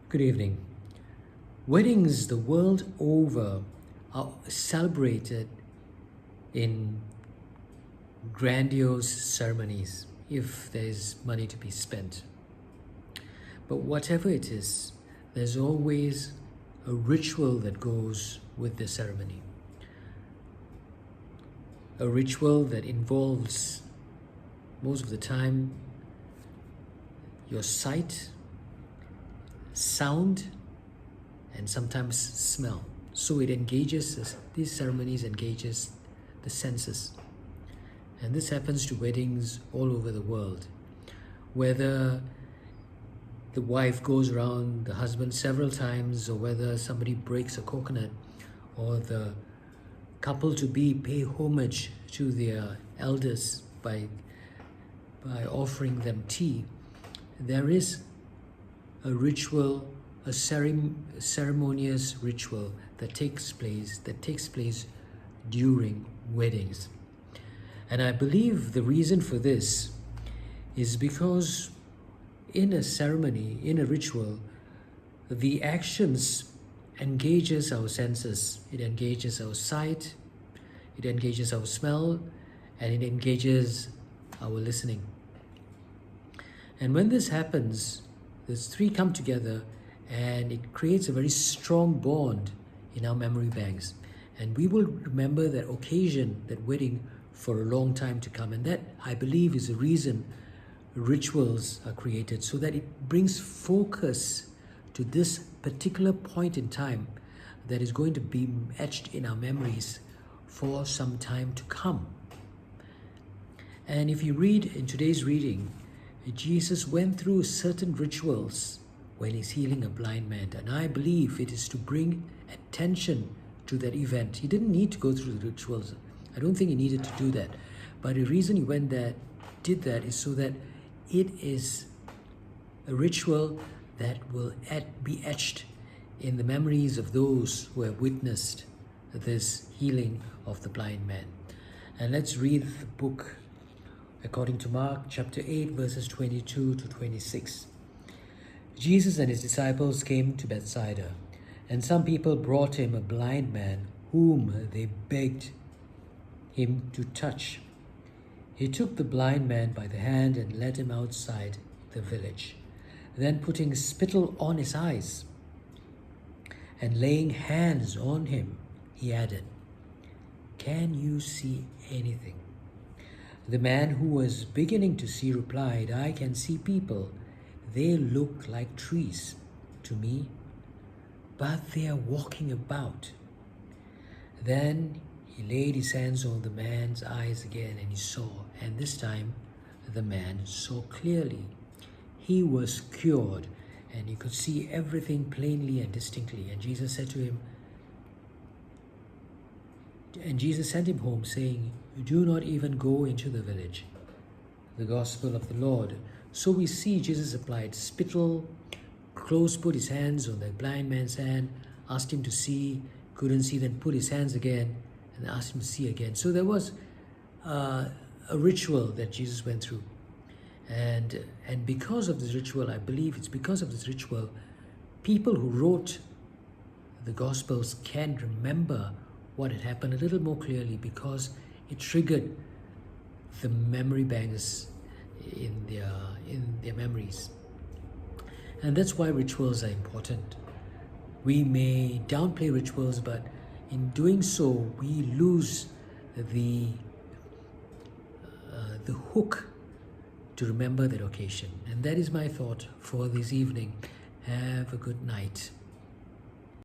Good evening. Weddings the world over are celebrated in grandiose ceremonies if there is money to be spent. But whatever it is, there's always a ritual that goes with the ceremony. A ritual that involves, most of the time, your sight, sound, and sometimes smell. So it engages, these ceremonies engages the senses. And this happens to weddings all over the world. Whether the wife goes around the husband several times, or whether somebody breaks a coconut, or the couple to be pay homage to their elders by offering them tea, there is a ritual, a ceremonious ritual that takes place during weddings. And I believe the reason for this is because in a ceremony, in a ritual, the actions engages our senses. It engages our sight, it engages our smell, and it engages our listening. And when this happens, these three come together and it creates a very strong bond in our memory banks. And we will remember that occasion, that wedding, for a long time to come. And that, I believe, is the reason rituals are created, so that it brings focus to this particular point in time that is going to be etched in our memories for some time to come. And if you read in today's reading, Jesus went through certain rituals when he's healing a blind man. And I believe it is to bring attention to that event. He didn't need to go through the rituals. I don't think he needed to do that. But the reason he did that is so that it is a ritual that will be etched in the memories of those who have witnessed this healing of the blind man. And let's read the book according to Mark chapter 8, verses 22 to 26. Jesus and his disciples came to Bethsaida, and some people brought him a blind man whom they begged him to touch. He took the blind man by the hand and led him outside the village. Then putting spittle on his eyes and laying hands on him, he added, "Can you see anything?" The man who was beginning to see replied, "I can see people. They look like trees to me, but they are walking about." Then he laid his hands on the man's eyes again, and he saw, and this time the man saw clearly. He was cured, and he could see everything plainly and distinctly. And Jesus sent him home, saying, "Do not even go into the village." The gospel of the Lord. So we see Jesus applied spittle, put his hands on the blind man's hand, asked him to see, couldn't see, then put his hands again and asked him to see again. So there was a ritual that Jesus went through. And because of this ritual, I believe it's because of this ritual, people who wrote the Gospels can remember what had happened a little more clearly, because it triggered the memory banks in their memories. And that's why rituals are important. We may downplay rituals, but in doing so, we lose the hook to remember that occasion. And that is my thought for this evening. Have a good night.